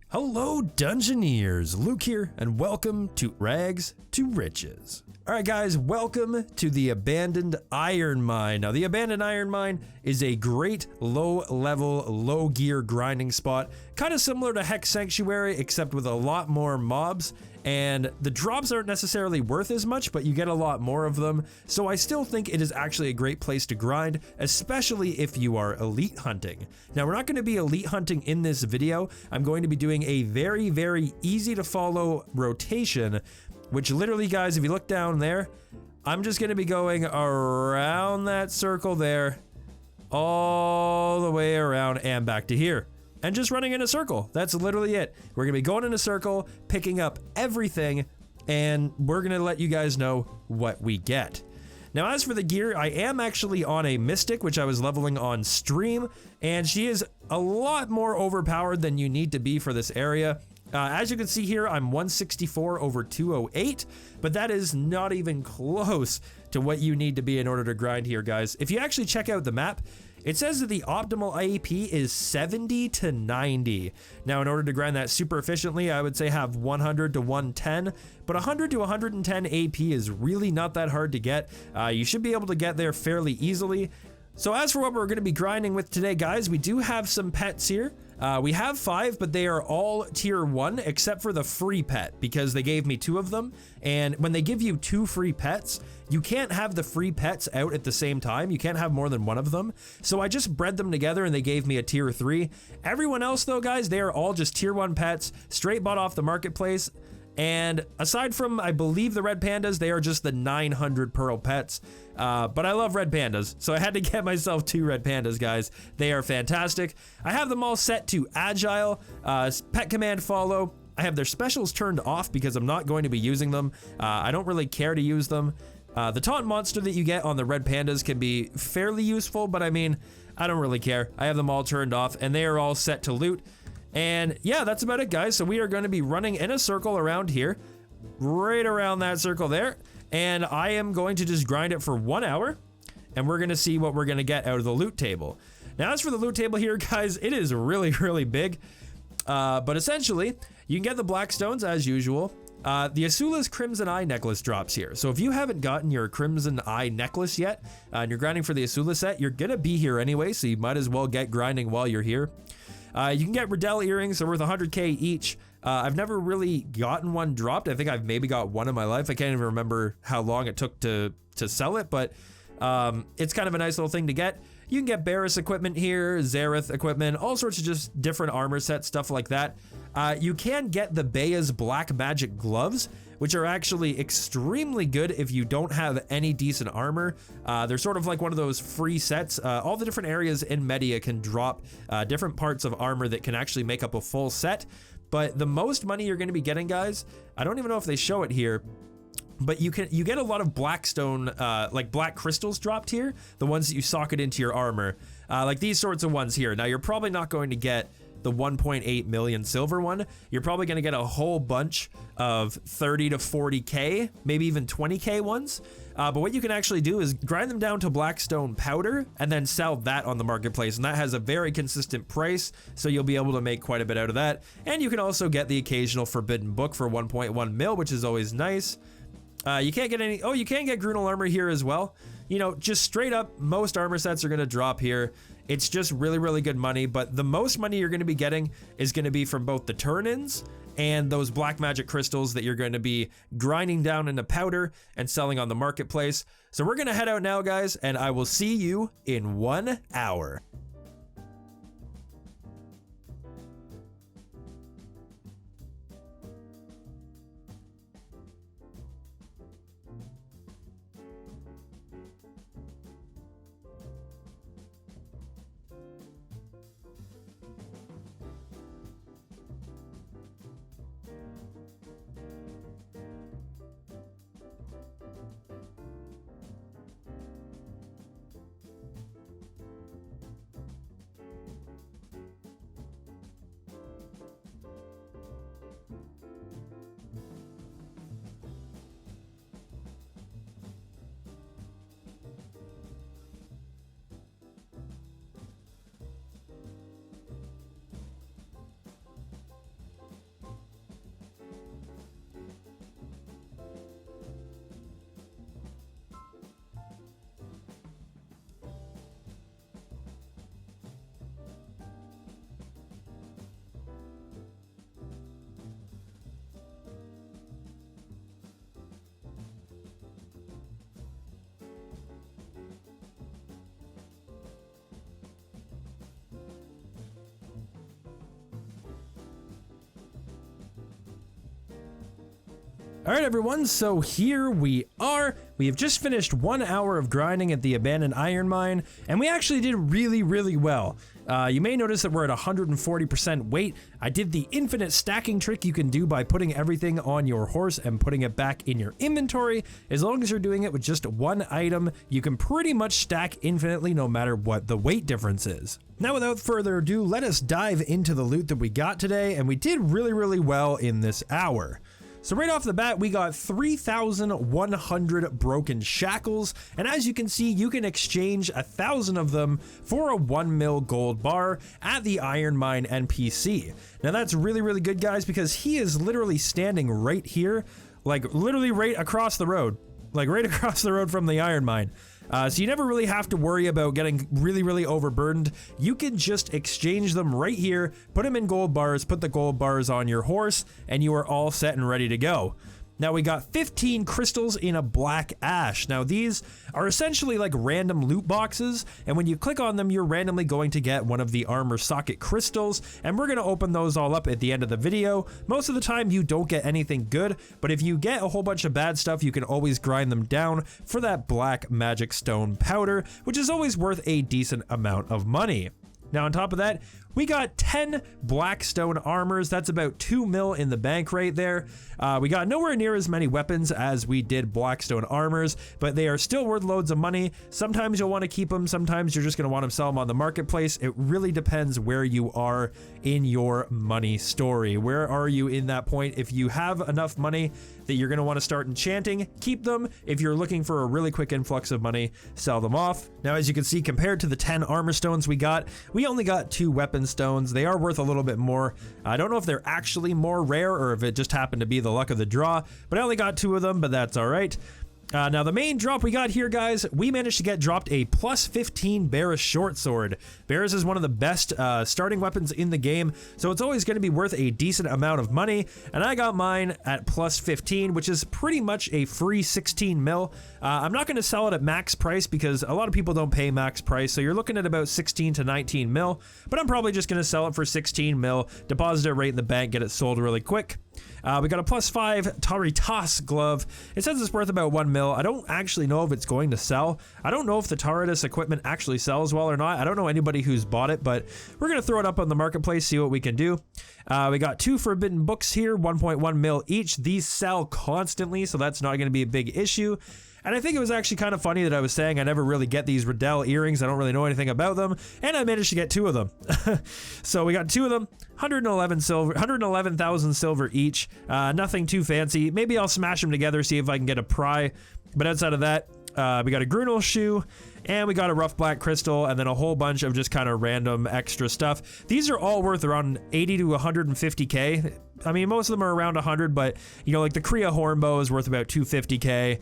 Hello Dungeoneers, Luke here, and welcome to Rags to Riches. Alright guys, welcome to the Abandoned Iron Mine. Now the Abandoned Iron Mine is a great low level, low gear grinding spot, kind of similar to Hex Sanctuary except with a lot more mobs, and the drops aren't necessarily worth as much, but you get a lot more of them, so I still think it is actually a great place to grind, especially if you are elite hunting. Now we're not going to be elite hunting in this video. I'm going to be doing a very easy to follow rotation, which literally, guys, if you look down there, I'm just going to be going around that circle there, all the way around and back to here, and just running in a circle. That's literally it. We're going to be going in a circle, picking up everything, and we're going to let you guys know what we get. Now, as for the gear, I am actually on a Mystic, which I was leveling on stream, and she is a lot more overpowered than you need to be for this area. As you can see here, I'm 164 over 208, but that is not even close to what you need to be in order to grind here, guys. If you actually check out the map, it says that the optimal IAP is 70 to 90. Now, in order to grind that super efficiently, I would say have 100 to 110, but 100 to 110 AP is really not that hard to get. You should be able to get there fairly easily. So as for what we're going to be grinding with today, guys, we do have some pets here. We have 5, but they are all tier 1 except for the free pet because they gave me 2 of them. And when they give you 2 free pets, you can't have the free pets out at the same time. You can't have more than 1 of them. So I just bred them together and they gave me a tier 3. Everyone else though, guys, they are all just tier 1 pets, straight bought off the marketplace. And aside from, I believe, the red pandas, they are just the 900 pearl pets. But I love red pandas, so I had to get myself 2 red pandas, guys. They are fantastic. I have them all set to agile, pet command follow. I have their specials turned off because I'm not going to be using them. I don't really care to use them. The taunt monster that you get on the red pandas can be fairly useful, but I mean, I don't really care. I have them all turned off, and they are all set to loot. And yeah, that's about it, guys. So we are going to be running in a circle around here, right around that circle there. And I am going to just grind it for 1 hour, and we're going to see what we're going to get out of the loot table. Now, as for the loot table here, guys, it is really big. But essentially, you can get the black stones as usual. The Asula's Crimson Eye necklace drops here. So if you haven't gotten your Crimson Eye necklace yet, and you're grinding for the Asula set, you're going to be here anyway, so you might as well get grinding while you're here. You can get Riddell earrings. They're worth 100k each. I've never really gotten one dropped. I think I've maybe got one in my life. I can't even remember how long it took to sell it, but it's kind of a nice little thing to get. You can get Barris equipment here, Zareth equipment, all sorts of just different armor sets, stuff like that. You can get the Baya's Black Magic gloves, which are actually extremely good if you don't have any decent armor. They're sort of like one of those free sets. All the different areas in Media can drop different parts of armor that can actually make up a full set. But the most money you're going to be getting, guys, I don't even know if they show it here, but you get a lot of blackstone, like black crystals dropped here, the ones that you socket into your armor, like these sorts of ones here. Now you're probably not going to get the 1.8 million silver one. You're probably going to get a whole bunch of 30 to 40k, maybe even 20k ones. But what you can actually do is grind them down to blackstone powder and then sell that on the marketplace. And that has a very consistent price, so you'll be able to make quite a bit out of that. And you can also get the occasional forbidden book for 1.1 mil, which is always nice. You can't get any, you can get Grunal armor here as well. You know, just straight up, most armor sets are going to drop here. It's just really good money, but the most money you're going to be getting is going to be from both the turn-ins and those black magic crystals that you're going to be grinding down into powder and selling on the marketplace. So we're going to head out now, guys, and I will see you in 1 hour. All right, everyone, so here we are. We have just finished 1 hour of grinding at the abandoned iron mine, and we actually did really well. You may notice that we're at 140% weight. I did the infinite stacking trick you can do by putting everything on your horse and putting it back in your inventory. As long as you're doing it with just one item, you can pretty much stack infinitely no matter what the weight difference is. Now, without further ado, let us dive into the loot that we got today, and we did really well in this hour. So right off the bat, we got 3,100 broken shackles, and as you can see, you can exchange 1,000 of them for a 1 mil gold bar at the Iron Mine NPC. Now that's really good, guys, because he is literally standing right here, like literally right across the road, like right across the road from the Iron Mine. So you never really have to worry about getting really overburdened. You can just exchange them right here, put them in gold bars, put the gold bars on your horse, and you are all set and ready to go. Now we got 15 crystals in a black ash. Now these are essentially like random loot boxes, and when you click on them, you're randomly going to get one of the armor socket crystals, and we're gonna open those all up at the end of the video. Most of the time you don't get anything good, but if you get a whole bunch of bad stuff, you can always grind them down for that black magic stone powder, which is always worth a decent amount of money. Now on top of that, we got 10 blackstone armors. That's about 2 mil in the bank right there. We got nowhere near as many weapons as we did blackstone armors, but they are still worth loads of money. Sometimes you'll want to keep them. Sometimes you're just going to want to sell them on the marketplace. It really depends where you are in your money story. Where are you in that point? If you have enough money that you're going to want to start enchanting, keep them. If you're looking for a really quick influx of money, sell them off. Now, as you can see, compared to the 10 armor stones we only got 2 weapon stones. They are worth a little bit more. I don't know if they're actually more rare or if it just happened to be the luck of the draw, but I only got 2 of them, but that's all right. Now the main drop we got here, guys, we managed to get dropped a plus 15 Barris short sword. Barris is one of the best starting weapons in the game, so it's always going to be worth a decent amount of money, and I got mine at plus 15, which is pretty much a free 16 mil. I'm not going to sell it at max price because a lot of people don't pay max price, so you're looking at about 16 to 19 mil, but I'm probably just going to sell it for 16 mil, deposit it right in the bank, get it sold really quick. We got a plus 5 Taritas glove. It says it's worth about 1 mil. I don't actually know if it's going to sell. I don't know if the Taritas equipment actually sells well or not. I don't know anybody who's bought it, but we're going to throw it up on the marketplace, see what we can do. We got 2 forbidden books here, 1.1 mil each. These sell constantly, so that's not going to be a big issue. And I think it was actually kind of funny that I was saying I never really get these Riddell earrings. I don't really know anything about them. And I managed to get 2 of them. So we got 2 of them, 111,000 silver each. Nothing too fancy. Maybe I'll smash them together, see if I can get a pry. But outside of that, we got a Grunel shoe, and we got a rough black crystal, and then a whole bunch of just kind of random extra stuff. These are all worth around 80 to 150k. I mean, most of them are around 100, but you know, like the Kriya Hornbow is worth about 250k.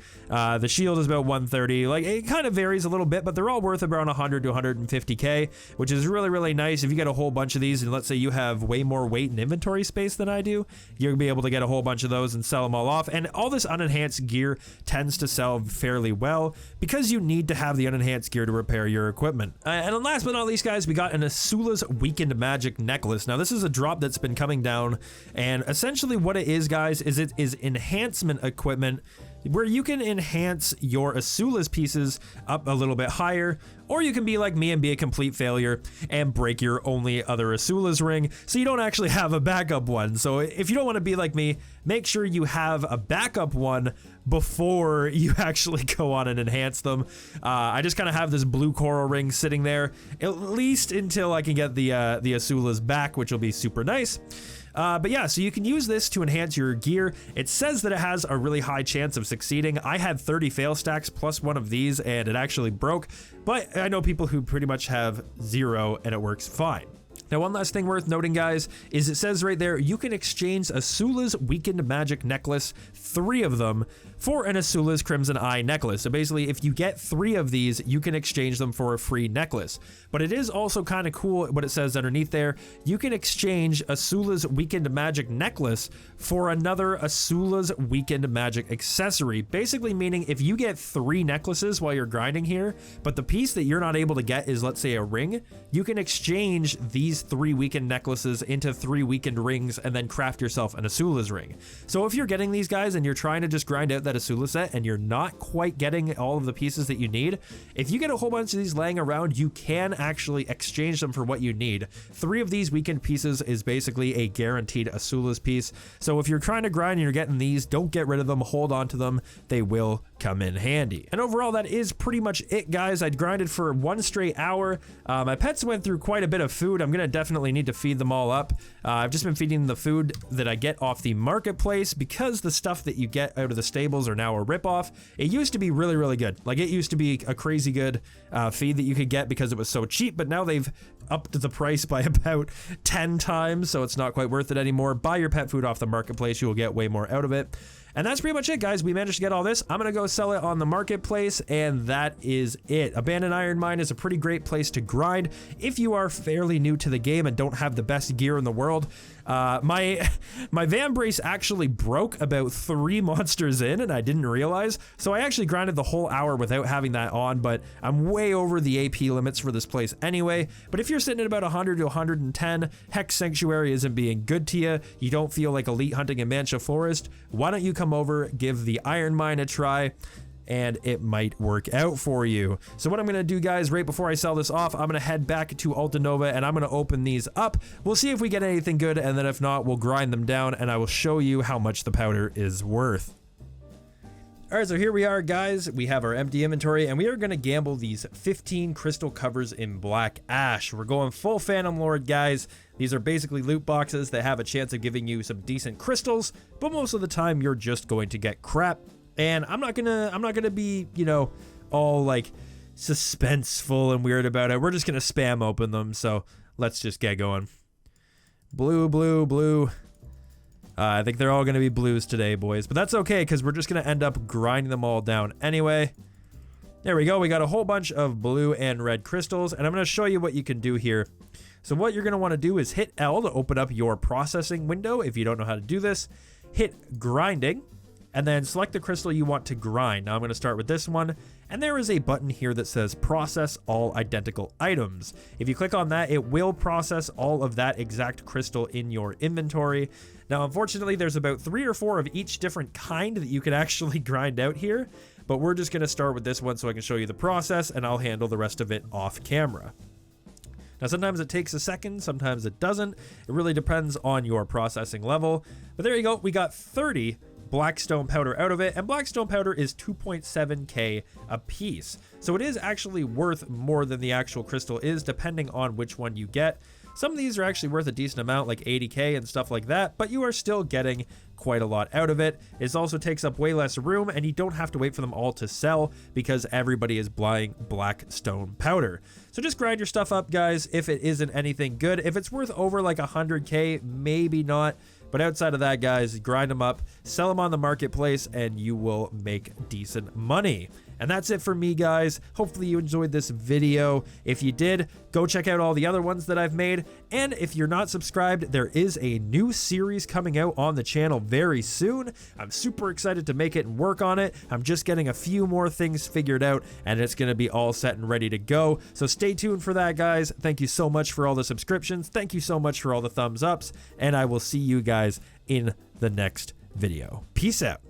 The shield is about 130. Like, it kind of varies a little bit, but they're all worth around 100 to 150k, which is really nice. If you get a whole bunch of these, and let's say you have way more weight and inventory space than I do, you'll be able to get a whole bunch of those and sell them all off. And all this unenhanced gear tends to sell fairly well because you need to have the unenhanced gear to repair your equipment. And then last but not least, guys, we got an Asula's Weakened Magic necklace. Now, this is a drop that's been coming down, and essentially what it is, guys, is it is enhancement equipment where you can enhance your Asula's pieces up a little bit higher, or you can be like me and be a complete failure and break your only other Asula's ring so you don't actually have a backup one. So if you don't want to be like me, make sure you have a backup one before you actually go on and enhance them. I just kind of have this blue coral ring sitting there, at least until I can get the Asula's back, which will be super nice. But yeah, so you can use this to enhance your gear. It says that it has a really high chance of succeeding. I had 30 fail stacks plus one of these, and it actually broke, but I know people who pretty much have 0 and it works fine. Now, one last thing worth noting, guys, is it says right there, you can exchange Asula's Weakened Magic necklace, 3 of them, for an Asula's Crimson Eye necklace. So basically, if you get 3 of these, you can exchange them for a free necklace. But it is also kind of cool what it says underneath there. You can exchange Asula's Weakened Magic necklace for another Asula's Weakened Magic accessory. Basically meaning if you get 3 necklaces while you're grinding here, but the piece that you're not able to get is, let's say, a ring, you can exchange these these 3 weakened necklaces into 3 weakened rings and then craft yourself an Asula's ring. So if you're getting these guys and you're trying to just grind out that Asula set and you're not quite getting all of the pieces that you need, if you get a whole bunch of these laying around, you can actually exchange them for what you need. 3 of these weakened pieces is basically a guaranteed Asula's piece. So if you're trying to grind and you're getting these, don't get rid of them, hold on to them. They will come in handy. And overall, that is pretty much it, guys. I'd grinded for 1 straight hour. My pets went through quite a bit of food. I'm gonna definitely need to feed them all up. I've just been feeding the food that I get off the marketplace because the stuff that you get out of the stables are now a ripoff. It used to be really, really good. Like, it used to be a crazy good feed that you could get because it was so cheap, but now they've upped the price by about 10 times, so it's not quite worth it anymore. Buy your pet food off the marketplace. You will get way more out of it. And that's pretty much it, guys. We managed to get all this. I'm going to go sell it on the marketplace, and that is it. Abandoned Iron Mine is a pretty great place to grind if you are fairly new to the game and don't have the best gear in the world. My van brace actually broke about 3 monsters in, and I didn't realize. So I actually grinded the whole hour without having that on, but I'm way over the AP limits for this place anyway. But if you're sitting at about 100 to 110, Hex Sanctuary isn't being good to you, you don't feel like elite hunting in Mancha Forest, why don't you come over, give the Iron Mine a try, and it might work out for you. So what I'm gonna do, guys, right before I sell this off, I'm gonna head back to Alta Nova and I'm gonna open these up. We'll see if we get anything good, and then if not, we'll grind them down and I will show you how much the powder is worth. All right, so here we are, guys. We have our empty inventory, and we are going to gamble these 15 crystal covers in Black Ash. We're going full Phantom Lord, guys. These are basically loot boxes that have a chance of giving you some decent crystals, but most of the time you're just going to get crap. And I'm not gonna be, you know, all like suspenseful and weird about it. We're just gonna spam open them. So let's just get going. Blue, blue, blue. I think they're all going to be blues today, boys. But that's okay, because we're just going to end up grinding them all down anyway. There we go. We got a whole bunch of blue and red crystals, and I'm going to show you what you can do here. So what you're going to want to do is hit L to open up your processing window if you don't know how to do this. Hit grinding, and then select the crystal you want to grind. Now I'm going to start with this one, and there is a button here that says process all identical items. If you click on that, it will process all of that exact crystal in your inventory. Now, unfortunately, there's about 3 or 4 of each different kind that you can actually grind out here, but we're just going to start with this one so I can show you the process, and I'll handle the rest of it off camera. Now, sometimes it takes a second, sometimes it doesn't. It really depends on your processing level. But there you go. We got 30 Blackstone powder out of it, and Blackstone powder is 2.7k a piece. So it is actually worth more than the actual crystal is, depending on which one you get. Some of these are actually worth a decent amount, like 80k and stuff like that, but you are still getting quite a lot out of it. It also takes up way less room, and you don't have to wait for them all to sell because everybody is buying Blackstone powder. So just grind your stuff up, guys, if it isn't anything good. If it's worth over like 100k, maybe not. But outside of that, guys, grind them up, sell them on the marketplace, and you will make decent money. And that's it for me, guys. Hopefully you enjoyed this video. If you did, go check out all the other ones that I've made. And if you're not subscribed, there is a new series coming out on the channel very soon. I'm super excited to make it and work on it. I'm just getting a few more things figured out, and it's going to be all set and ready to go. So stay tuned for that, guys. Thank you so much for all the subscriptions. Thank you so much for all the thumbs ups, and I will see you guys in the next video. Peace out.